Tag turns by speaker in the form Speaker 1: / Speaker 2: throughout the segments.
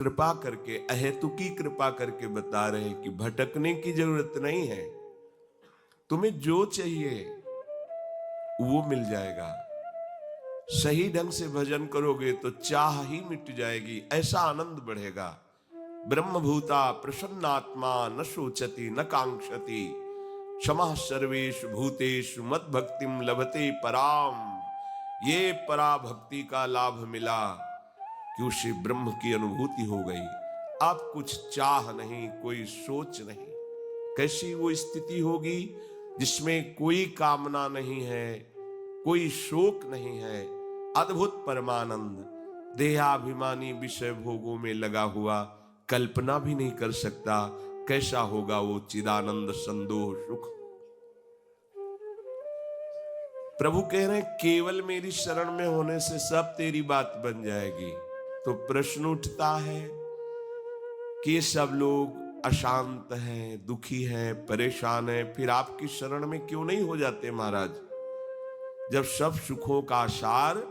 Speaker 1: कृपा करके, अहेतुकी कृपा करके बता रहे हैं कि भटकने की जरूरत नहीं है, तुम्हें जो चाहिए वो मिल जाएगा। सही ढंग से भजन करोगे तो चाह ही मिट जाएगी, ऐसा आनंद बढ़ेगा। ब्रह्मभूता प्रसन्नात्मा न शोचति न कांक्षति, क्षमा सर्वेषु भूतेषु मद भक्तिम लभते पराम। ये पराभक्ति का लाभ मिला कि उसे ब्रह्म की अनुभूति हो गई। अब कुछ चाह नहीं, कोई सोच नहीं। कैसी वो स्थिति होगी जिसमें कोई कामना नहीं है, कोई शोक नहीं है। अद्भुत परमानंद, देहाभिमानी विषय भोगों में लगा हुआ कल्पना भी नहीं कर सकता कैसा होगा वो चिदानंद संदोह सुख। प्रभु कह रहे हैं केवल मेरी शरण में होने से सब तेरी बात बन जाएगी। तो प्रश्न उठता है कि सब लोग अशांत हैं, दुखी हैं, परेशान हैं, फिर आपकी शरण में क्यों नहीं हो जाते महाराज? जब सब सुखों का सार,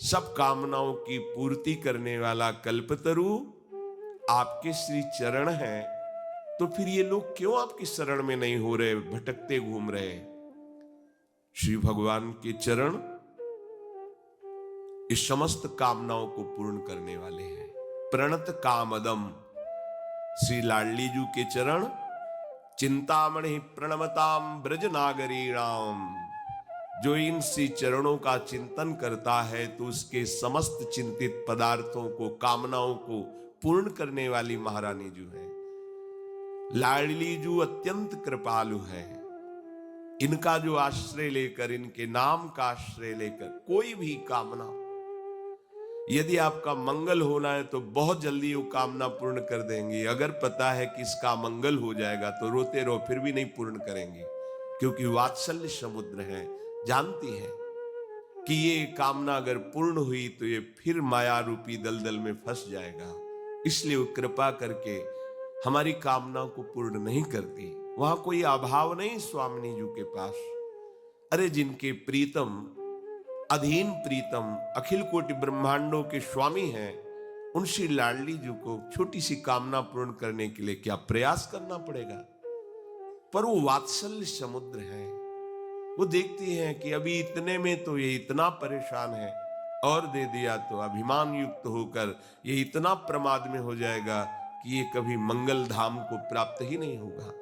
Speaker 1: सब कामनाओं की पूर्ति करने वाला कल्पतरु आपके श्री चरण है, तो फिर ये लोग क्यों आपकी शरण में नहीं हो रहे, भटकते घूम रहे? श्री भगवान के चरण इस समस्त कामनाओं को पूर्ण करने वाले हैं। प्रणत कामदम, श्री लाडली जी के चरण चिंतामणि प्रणमताम ब्रज नागरीणाम। जो इन श्री चरणों का चिंतन करता है तो उसके समस्त चिंतित पदार्थों को, कामनाओं को पूर्ण करने वाली महारानी जो है। लाडली जी अत्यंत कृपालु है। इनका जो आश्रय लेकर, इनके नाम का आश्रय लेकर कोई भी कामना, यदि आपका मंगल होना है तो बहुत जल्दी वो कामना पूर्ण कर देंगी। अगर पता है कि इसका मंगल हो जाएगा तो रोते रहो फिर भी नहीं पूर्ण करेंगे, क्योंकि वात्सल्य समुद्र है। जानती है कि ये कामना अगर पूर्ण हुई तो ये फिर माया रूपी दलदल में फंस जाएगा, इसलिए वो कृपा करके हमारी कामना को पूर्ण नहीं करती। वहां कोई अभाव नहीं स्वामिनी जी के पास। अरे जिनके प्रीतम, अधीन प्रीतम, अखिल कोटि ब्रह्मांडों के स्वामी हैं, उन श्री लाडली जी को छोटी सी कामना पूर्ण करने के लिए क्या प्रयास करना पड़ेगा? पर वो वात्सल्य समुद्र है। वो देखती हैं कि अभी इतने में तो ये इतना परेशान है, और दे दिया तो अभिमान युक्त होकर ये इतना प्रमाद में हो जाएगा कि ये कभी मंगल धाम को प्राप्त ही नहीं होगा,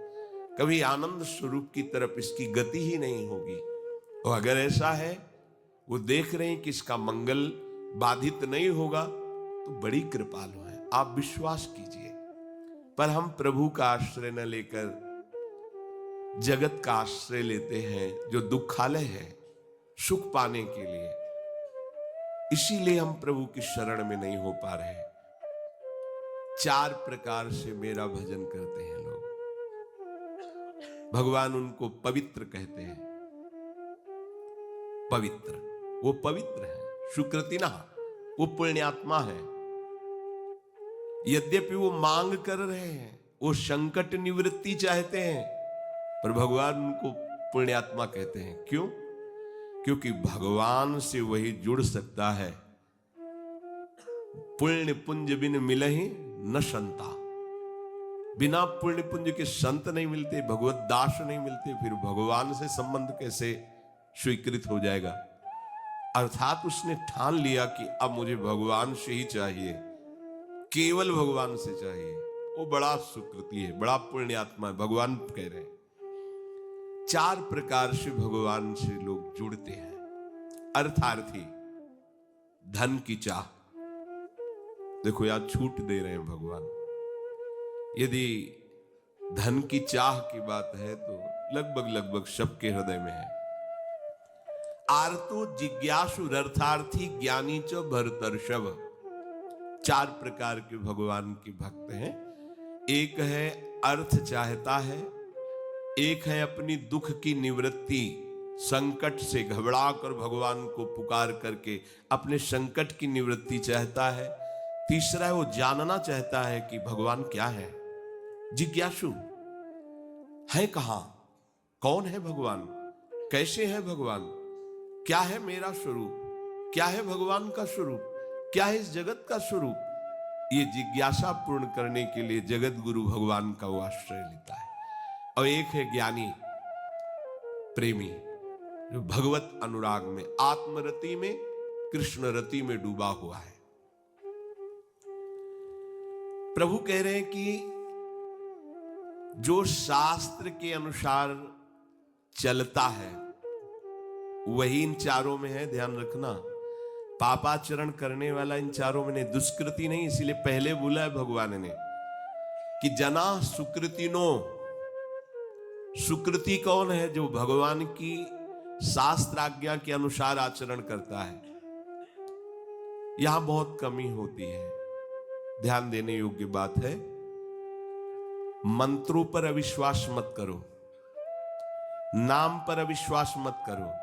Speaker 1: कभी आनंद स्वरूप की तरफ इसकी गति ही नहीं होगी। और अगर ऐसा है, वो देख रहे हैं कि इसका मंगल बाधित नहीं होगा, तो बड़ी कृपालु है, आप विश्वास कीजिए। पर हम प्रभु का आश्रय न लेकर जगत का आश्रय लेते हैं, जो दुखालय है सुख पाने के लिए। इसीलिए हम प्रभु की शरण में नहीं हो पा रहे। 4 प्रकार से मेरा भजन करते हैं लोग। भगवान उनको पवित्र कहते हैं। पवित्र, वो पवित्र है। सुकृतिना, वो पुण्यात्मा है। यद्यपि वो मांग कर रहे हैं, वो संकट निवृत्ति चाहते हैं, पर भगवान उनको पुण्यात्मा कहते हैं। क्यों? क्योंकि भगवान से वही जुड़ सकता है। पुण्य पुंज बिन मिलहि न संता। बिना पुण्य पुंज के संत नहीं मिलते, भगवत दास नहीं मिलते, फिर भगवान से संबंध कैसे स्वीकृत हो जाएगा? अर्थात उसने ठान लिया कि अब मुझे भगवान से ही चाहिए, केवल भगवान से चाहिए। वो बड़ा सुकृति है, बड़ा पुण्यात्मा है। भगवान कह रहे हैं 4 प्रकार से भगवान से लोग जुड़ते हैं। अर्थार्थी, धन की चाह। देखो यार, छूट दे रहे हैं भगवान। यदि धन की चाह की बात है तो लगभग सबके हृदय में है। आर्तो जिज्ञासु अर्थार्थी ज्ञानी च भरतर्षभ। 4 प्रकार के भगवान के भक्त हैं। एक है अर्थ चाहता है, एक है अपनी दुख की निवृत्ति, संकट से घबरा कर भगवान को पुकार करके अपने संकट की निवृत्ति चाहता है। तीसरा है वो जानना चाहता है कि भगवान क्या है। जिज्ञासु है, कहां, कौन है भगवान, कैसे है भगवान, क्या है मेरा स्वरूप, क्या है भगवान का स्वरूप, क्या है इस जगत का स्वरूप, ये जिज्ञासा पूर्ण करने के लिए जगत गुरु भगवान का वो आश्रय लेता है। और एक है ज्ञानी प्रेमी, जो भगवत अनुराग में, आत्मरति में, कृष्ण रति में डूबा हुआ है। प्रभु कह रहे हैं कि जो शास्त्र के अनुसार चलता है वही इन चारों में है, ध्यान रखना। पापाचरण करने वाला इन चारों में नहीं, दुष्कृति नहीं। इसीलिए पहले बोला है भगवान ने कि जना सुकृतिनो। सुकृति कौन है? जो भगवान की शास्त्र आज्ञा के अनुसार आचरण करता है। यहां बहुत कमी होती है, ध्यान देने योग्य बात है। मंत्रों पर अविश्वास मत करो, नाम पर अविश्वास मत करो।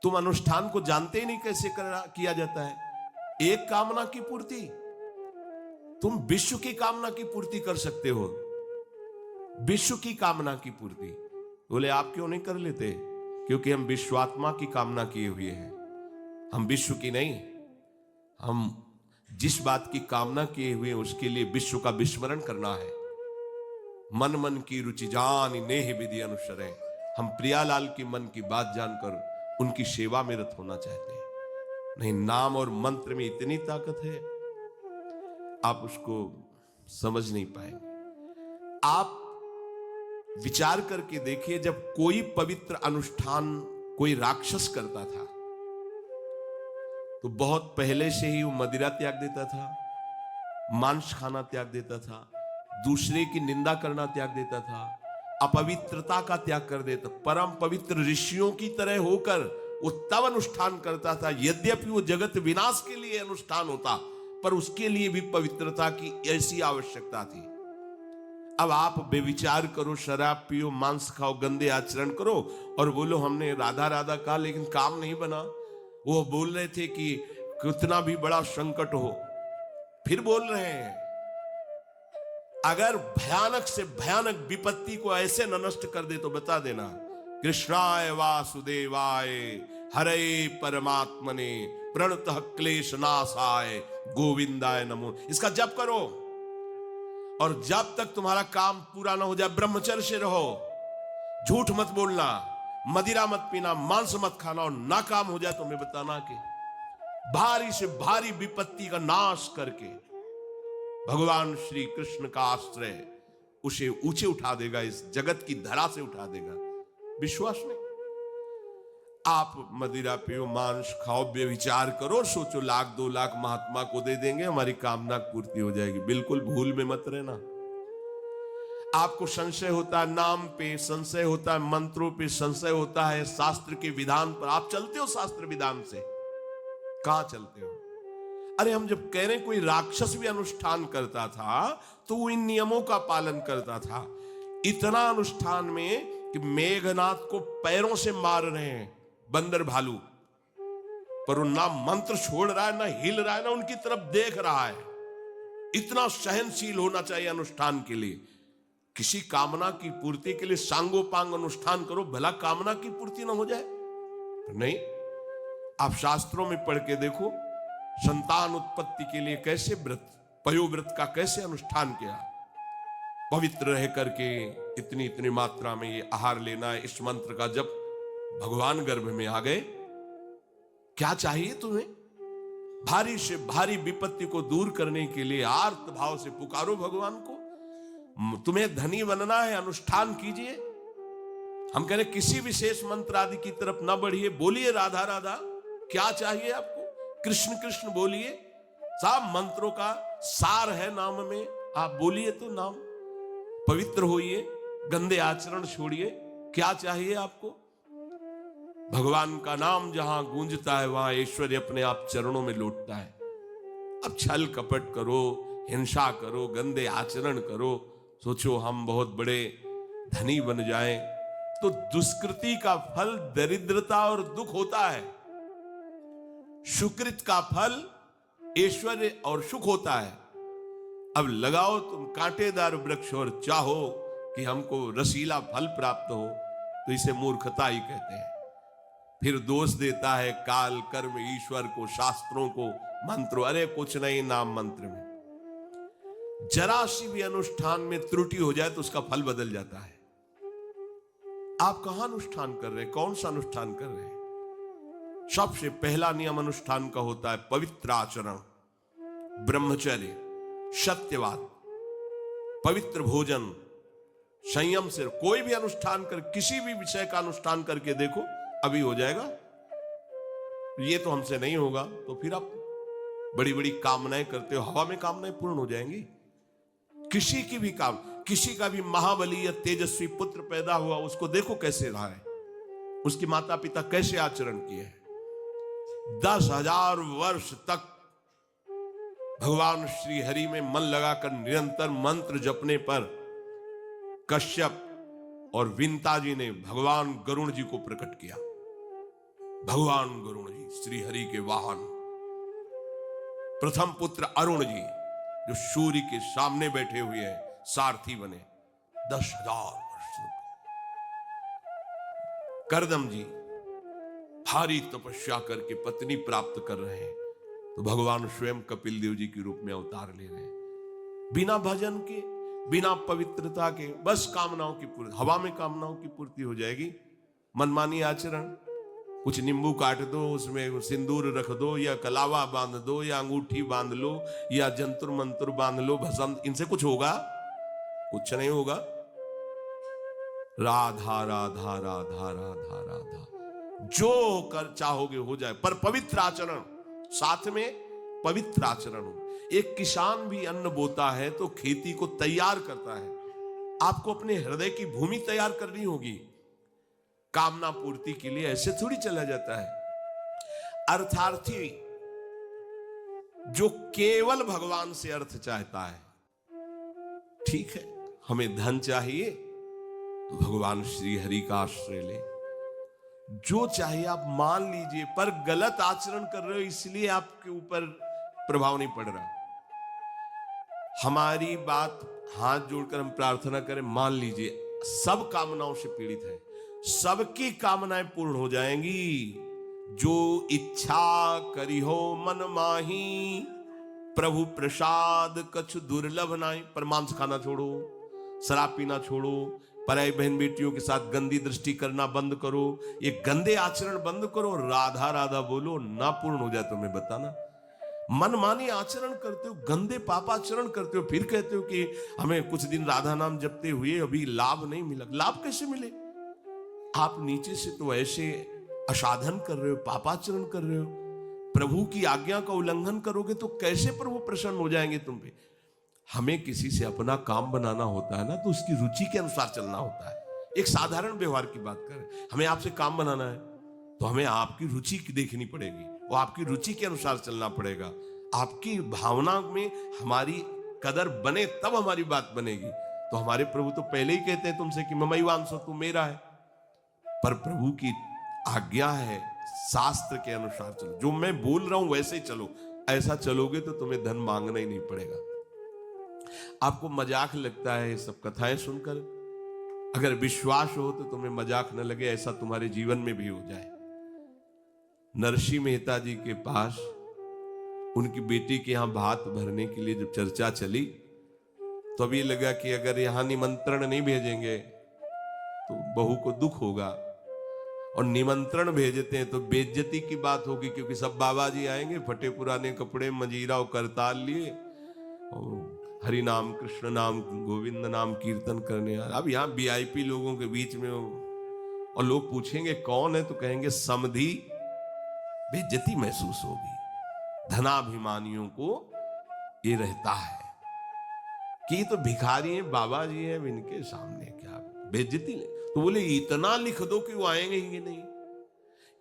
Speaker 1: तुम अनुष्ठान को जानते ही नहीं कैसे किया जाता है। एक कामना की पूर्ति, तुम विश्व की कामना की पूर्ति कर सकते हो, विश्व की कामना की पूर्ति। बोले आप क्यों नहीं कर लेते? क्योंकि हम विश्वात्मा की कामना किए हुए हैं, हम विश्व की नहीं। हम जिस बात की कामना किए हुए हैं उसके लिए विश्व का विस्मरण करना है। मन मन की रुचि जान नेह विधि अनुसरे। हम प्रियालाल की मन की बात जानकर उनकी सेवा में रत होना चाहते हैं। नहीं, नाम और मंत्र में इतनी ताकत है, आप उसको समझ नहीं पाएंगे। आप विचार करके देखिए, जब कोई पवित्र अनुष्ठान कोई राक्षस करता था तो बहुत पहले से ही वो मदिरा त्याग देता था, मांस खाना त्याग देता था, दूसरे की निंदा करना त्याग देता था, अपवित्रता का त्याग कर देता। परम पवित्र ऋषियों की तरह होकर वो तब अनुष्ठान करता था। यद्यपि वो जगत विनाश के लिए अनुष्ठान होता, पर उसके लिए भी पवित्रता की ऐसी आवश्यकता थी। अब आप बेविचार करो, शराब पियो, मांस खाओ, गंदे आचरण करो और बोलो हमने राधा राधा कहा लेकिन काम नहीं बना। वो बोल रहे थे कि कितना भी बड़ा संकट हो, फिर बोल रहे हैं। अगर भयानक से भयानक विपत्ति को ऐसे न नष्ट कर दे तो बता देना, कृष्णाय वासुदेवाय हरे परमात्मने प्रणतः क्लेश नाशाय गोविंदाय नमो। इसका जप करो और जब तक तुम्हारा काम पूरा ना हो जाए ब्रह्मचर्य से रहो। झूठ मत बोलना, मदिरा मत पीना, मांस मत खाना, और ना काम हो जाए तो मैं बताना कि भारी से भारी विपत्ति का नाश करके भगवान श्री कृष्ण का आश्रय उसे ऊंचे उठा देगा, इस जगत की धरा से उठा देगा। विश्वास नहीं? आप मदिरा पियो, मांस खाओ, बेविचार करो, सोचो 1 2 लाख महात्मा को दे देंगे, हमारी कामना पूर्ति हो जाएगी। बिल्कुल भूल में मत रहना। आपको संशय होता है नाम पे, संशय होता है मंत्रों पे, संशय होता है शास्त्र के विधान पर। आप चलते हो शास्त्र विधान से? कहां चलते हो? अरे हम जब कह रहे हैं कोई राक्षस भी अनुष्ठान करता था तो वो इन नियमों का पालन करता था। इतना अनुष्ठान में कि मेघनाथ को पैरों से मार रहे हैं बंदर भालू, पर वो ना मंत्र छोड़ रहा है, ना हिल रहा है, ना उनकी तरफ देख रहा है। इतना सहनशील होना चाहिए अनुष्ठान के लिए। किसी कामना की पूर्ति के लिए सांगोपांग अनुष्ठान करो, भला कामना की पूर्ति ना हो जाए? नहीं। आप शास्त्रों में पढ़ के देखो, संतान उत्पत्ति के लिए कैसे व्रत, पयोव्रत का कैसे अनुष्ठान किया। पवित्र रह करके इतनी इतनी मात्रा में ये आहार लेना है। इस मंत्र का जब भगवान गर्भ में आ गए, क्या चाहिए तुम्हें? भारी से भारी विपत्ति को दूर करने के लिए आर्त भाव से पुकारो भगवान को। तुम्हें धनी बनना है, अनुष्ठान कीजिए। हम कह रहे किसी विशेष मंत्र आदि की तरफ ना बढ़िए, बोलिए राधा राधा। क्या चाहिए आपको? कृष्ण कृष्ण बोलिए। सब मंत्रों का सार है नाम में, आप बोलिए तो नाम। पवित्र होइए, गंदे आचरण छोड़िए। क्या चाहिए आपको? भगवान का नाम जहां गूंजता है वहां ऐश्वर्य अपने आप चरणों में लौटता है। अब छल कपट करो, हिंसा करो, गंदे आचरण करो, सोचो हम बहुत बड़े धनी बन जाएं, तो दुष्कृति का फल दरिद्रता और दुख होता है। सुकृत का फल ऐश्वर्य और सुख होता है। अब लगाओ तुम कांटेदार वृक्ष और चाहो कि हमको रसीला फल प्राप्त हो, तो इसे मूर्खता ही कहते हैं। फिर दोष देता है काल, कर्म, ईश्वर को, शास्त्रों को, मंत्रों। अरे कुछ नहीं नाम मंत्र में। जरा सी भी अनुष्ठान में त्रुटि हो जाए तो उसका फल बदल जाता है। आप कहां अनुष्ठान कर रहे हैं, कौन सा अनुष्ठान कर रहे हैं? सबसे पहला नियम अनुष्ठान का होता है पवित्र आचरण, ब्रह्मचर्य, सत्यवाद, पवित्र भोजन, संयम से। कोई भी अनुष्ठान कर, किसी भी विषय का अनुष्ठान करके देखो, अभी हो जाएगा। ये तो हमसे नहीं होगा, तो फिर आप बड़ी बड़ी कामनाएं करते हो, हवा में कामनाएं पूर्ण हो जाएंगी। किसी की भी किसी का भी महाबली या तेजस्वी पुत्र पैदा हुआ, उसको देखो कैसे रहा है, उसके माता पिता कैसे आचरण किए हैं। 10,000 वर्ष तक भगवान श्री हरि में मन लगाकर निरंतर मंत्र जपने पर कश्यप और विंता जी ने भगवान गरुण जी को प्रकट किया। भगवान गरुण जी श्री हरि के वाहन, प्रथम पुत्र अरुण जी जो सूर्य के सामने बैठे हुए हैं, सारथी बने 10,000 वर्ष। करदम जी भारी तपस्या करके पत्नी प्राप्त कर रहे हैं, तो भगवान स्वयं कपिल देव जी के रूप में अवतार ले रहे हैं। बिना भजन के, बिना पवित्रता के, बस कामनाओं की पूर्ति, हवा में कामनाओं की पूर्ति हो जाएगी। मनमानी आचरण, कुछ नींबू काट दो, उसमें सिंदूर रख दो, या कलावा बांध दो, या अंगूठी बांध लो, या जंतुर मंतुर बांध लो, भस्म, इनसे कुछ होगा? कुछ नहीं होगा। राधा राधा राधा राधा राधा, जो कर चाहोगे हो जाए, पर पवित्र आचरण, साथ में पवित्र आचरण हो। एक किसान भी अन्न बोता है तो खेती को तैयार करता है। आपको अपने हृदय की भूमि तैयार करनी होगी। कामना पूर्ति के लिए ऐसे थोड़ी चला जाता है। अर्थार्थी जो केवल भगवान से अर्थ चाहता है, ठीक है, हमें धन चाहिए तो भगवान श्री हरि का आश्रय ले, जो चाहिए आप मान लीजिए, पर गलत आचरण कर रहे हो इसलिए आपके ऊपर प्रभाव नहीं पड़ रहा। हमारी बात हाथ जोड़कर हम प्रार्थना करें, मान लीजिए सब कामनाओं से पीड़ित है, सबकी कामनाएं पूर्ण हो जाएंगी। जो इच्छा करी हो मन माही, प्रभु प्रसाद कछु दुर्लभ नाई। पर मांस खाना छोड़ो, शराब पीना छोड़ो, पराई बहन बेटियों के साथ गंदी दृष्टि करना बंद करो, ये गंदे आचरण बंद करो, राधा राधा बोलो, ना पूर्ण हो जाए तो मैं बताना। मनमानी आचरण करते हो, गंदे पापाचरण करते हो, फिर कहते हो कि हमें कुछ दिन राधा नाम जपते हुए अभी लाभ नहीं मिला। लाभ कैसे मिले? आप नीचे से तो ऐसे असाधन कर रहे हो, पापाचरण कर रहे हो, प्रभु की आज्ञा का उल्लंघन करोगे तो कैसे प्रभु प्रसन्न हो जाएंगे तुम पे? हमें किसी से अपना काम बनाना होता है ना, तो उसकी रुचि के अनुसार चलना होता है। एक साधारण व्यवहार की बात करें, हमें आपसे काम बनाना है तो हमें आपकी रुचि देखनी पड़ेगी, और आपकी रुचि के अनुसार चलना पड़ेगा। आपकी भावना में हमारी कदर बने तब हमारी बात बनेगी। तो हमारे प्रभु तो पहले ही कहते हैं तुमसे कि ममैवांसो, तू मेरा है। पर प्रभु की आज्ञा है, शास्त्र के अनुसार चलो, जो मैं बोल रहा हूं वैसे ही चलो। ऐसा चलोगे तो तुम्हें धन मांगना ही नहीं पड़ेगा। आपको मजाक लगता है ये सब कथाएं सुनकर, अगर विश्वास हो तो तुम्हें मजाक न लगे, ऐसा तुम्हारे जीवन में भी हो जाए। नरसिंह मेहता जी के पास उनकी बेटी के यहां भात भरने के लिए जब चर्चा चली, तो अब ये लगा कि अगर यहां निमंत्रण नहीं भेजेंगे तो बहू को दुख होगा, और निमंत्रण भेजते हैं तो बेइज्जती की बात होगी, क्योंकि सब बाबा जी आएंगे फटे पुराने कपड़े, मजीरा और करताल लिए, और हरि नाम कृष्ण नाम गोविंद नाम कीर्तन करने। अब यहाँ वीआईपी लोगों के बीच में और लोग पूछेंगे कौन है, तो कहेंगे समधी, बेइज्जती महसूस होगी। धनाभिमानियों को ये रहता है कि ये तो भिखारी हैं, बाबा जी हैं, इनके सामने क्या बेइज्जती ले। तो बोले इतना लिख दो कि वो आएंगे ही नहीं,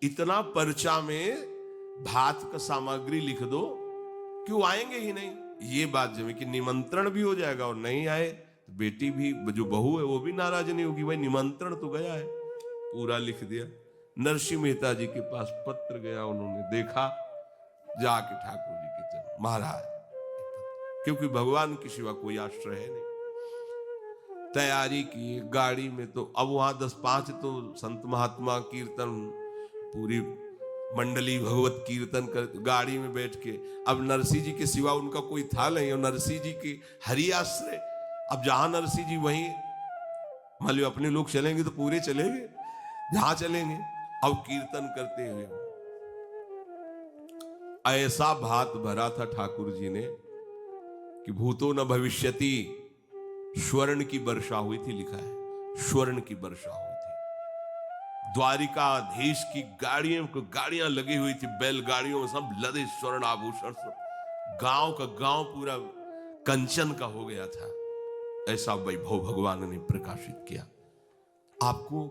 Speaker 1: इतना पर्चा में भात का सामग्री लिख दो कि वो आएंगे ही नहीं। ये बात जब कि निमंत्रण भी हो जाएगा और नहीं आए तो बेटी भी, जो बहू है वो भी नाराज नहीं होगी, भाई निमंत्रण तो गया है, पूरा लिख दिया। नरसिंह मेहता जी के पास पत्र गया, उन्होंने देखा, जाके ठाकुर जी के चरण, महाराज, क्योंकि भगवान के सिवा कोई आश्रय है नहीं। तैयारी की गाड़ी में, तो अब वहां 10-5 तो संत महात्मा कीर्तन पूरी मंडली भगवत कीर्तन कर गाड़ी में बैठ के। अब नरसिंह जी के सिवा उनका कोई था नहीं, और नरसिंह जी की हरि आश्रय। अब जहां नरसिंह जी वहीं, मान लो अपने लोग चलेंगे तो पूरे चलेंगे, जहां चलेंगे। अब कीर्तन करते हुए ऐसा भात भरा था ठाकुर जी ने कि भूतो न भविष्यति, स्वर्ण की वर्षा हुई थी, लिखा है स्वर्ण की वर्षा हुई थी। द्वारिकाधीश की गाड़ियां लगी हुई थी, बैलगाड़ियों में सब लदे स्वर्ण आभूषण, सब गांव का गांव पूरा कंचन का हो गया था। ऐसा वैभव भगवान ने प्रकाशित किया। आपको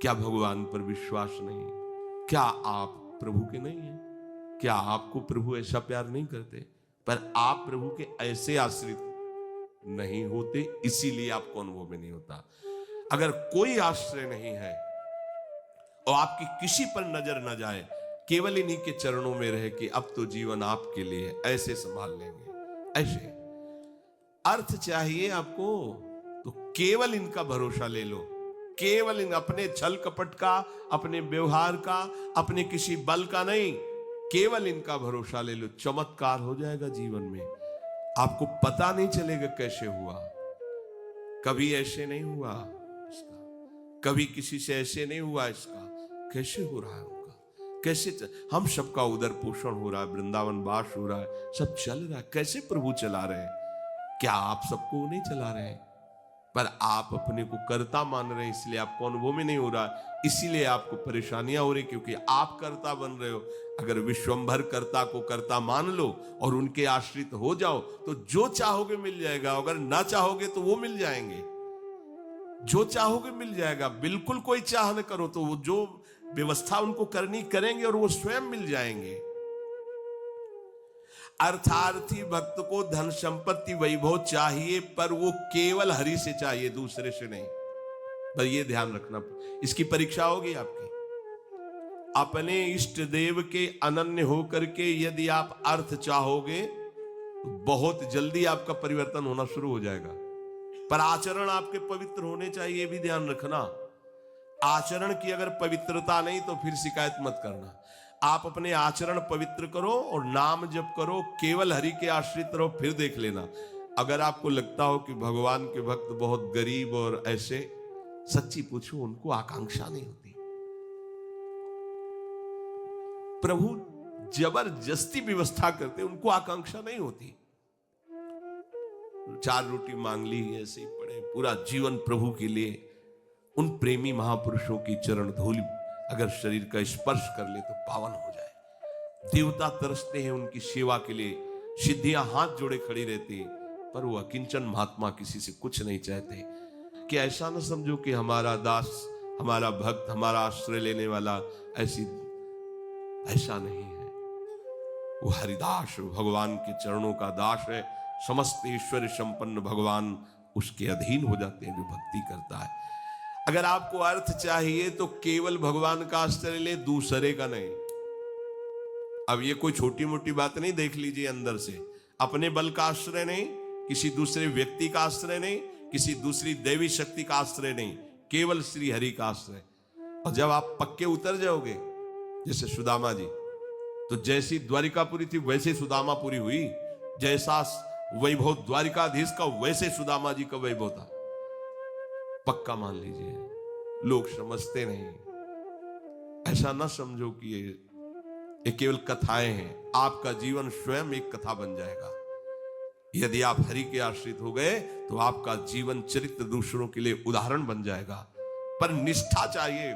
Speaker 1: क्या भगवान पर विश्वास नहीं? क्या आप प्रभु के नहीं हैं? क्या आपको प्रभु ऐसा प्यार नहीं करते? पर आप प्रभु के ऐसे आश्रित नहीं होते, इसीलिए आपको अनुभव में नहीं होता। अगर कोई आश्रय नहीं है और आपकी किसी पर नजर न जाए, केवल इन्हीं के चरणों में रहे कि अब तो जीवन आपके लिए, ऐसे संभाल लेंगे। ऐसे अर्थ चाहिए आपको तो केवल इनका भरोसा ले लो, केवल इन अपने छल कपट का, अपने व्यवहार का, अपने किसी बल का नहीं, केवल इनका भरोसा ले लो। चमत्कार हो जाएगा जीवन में, आपको पता नहीं चलेगा कैसे हुआ। कभी ऐसे नहीं हुआ इसका, कभी किसी से ऐसे नहीं हुआ इसका, कैसे हो रहा है उनका, कैसे हम सबका उदर पोषण हो रहा है, वृंदावन वास हो रहा है, सब चल रहा है। कैसे प्रभु चला रहे हैं? क्या आप सबको नहीं चला रहे हैं? पर आप अपने को कर्ता मान रहे हैं, इसलिए आपको अनुभव में नहीं हो रहा, इसीलिए आपको परेशानियां हो रही, क्योंकि आप कर्ता बन रहे हो। अगर विश्वंभर कर्ता को कर्ता मान लो और उनके आश्रित हो जाओ तो जो चाहोगे मिल जाएगा, अगर ना चाहोगे तो वो मिल जाएंगे। जो चाहोगे मिल जाएगा, बिल्कुल कोई चाह न करो तो वो जो व्यवस्था उनको करनी करेंगे और वो स्वयं मिल जाएंगे। अर्थार्थी भक्त को धन संपत्ति वैभव चाहिए, पर वो केवल हरि से चाहिए, दूसरे से नहीं। पर ये ध्यान रखना, इसकी परीक्षा होगी आपकी। अपने इष्ट देव के अनन्य होकर के यदि आप अर्थ चाहोगे तो बहुत जल्दी आपका परिवर्तन होना शुरू हो जाएगा। पर आचरण आपके पवित्र होने चाहिए, भी ध्यान रखना। आचरण की अगर पवित्रता नहीं तो फिर शिकायत मत करना। आप अपने आचरण पवित्र करो और नाम जप करो, केवल हरि के आश्रित रहो, फिर देख लेना। अगर आपको लगता हो कि भगवान के भक्त बहुत गरीब और ऐसे, सच्ची पूछो, उनको आकांक्षा नहीं होती। प्रभु जबरदस्ती व्यवस्था करते, उनको आकांक्षा नहीं होती। 4 रोटी मांग ली, ऐसे ही पड़े, पूरा जीवन प्रभु के लिए। उन प्रेमी महापुरुषों की चरण धूलि अगर शरीर का स्पर्श कर ले तो पावन हो जाए। देवता तरसते हैं उनकी सेवा के लिए, सिद्धियां हाथ जोड़े खड़ी रहती, पर वो अकिंचन महात्मा किसी से कुछ नहीं चाहते। कि ऐसा न समझो कि हमारा दास, हमारा भक्त, हमारा आश्रय लेने वाला ऐसा नहीं है। वो हरिदास, भगवान के चरणों का दास है। समस्त ईश्वर संपन्न भगवान उसके अधीन हो जाते हैं जो भक्ति करता है। अगर आपको अर्थ चाहिए तो केवल भगवान का आश्रय ले, दूसरे का नहीं। अब ये कोई छोटी मोटी बात नहीं, देख लीजिए अंदर से। अपने बल का आश्रय नहीं, किसी दूसरे व्यक्ति का आश्रय नहीं, किसी दूसरी देवी शक्ति का आश्रय नहीं, केवल श्री हरि का आश्रय। और जब आप पक्के उतर जाओगे, जैसे सुदामा जी, तो जैसी द्वारिकापुरी थी वैसे सुदामापुरी हुई। जैसा वैभव द्वारिकाधीश का वैसे सुदामा जी का वैभव था। पक्का मान लीजिए। लोग समझते नहीं, ऐसा ना समझो कि ये केवल कथाएं हैं। आपका जीवन स्वयं एक कथा बन जाएगा। यदि आप हरि के आश्रित हो गए तो आपका जीवन चरित्र दूसरों के लिए उदाहरण बन जाएगा। पर निष्ठा चाहिए।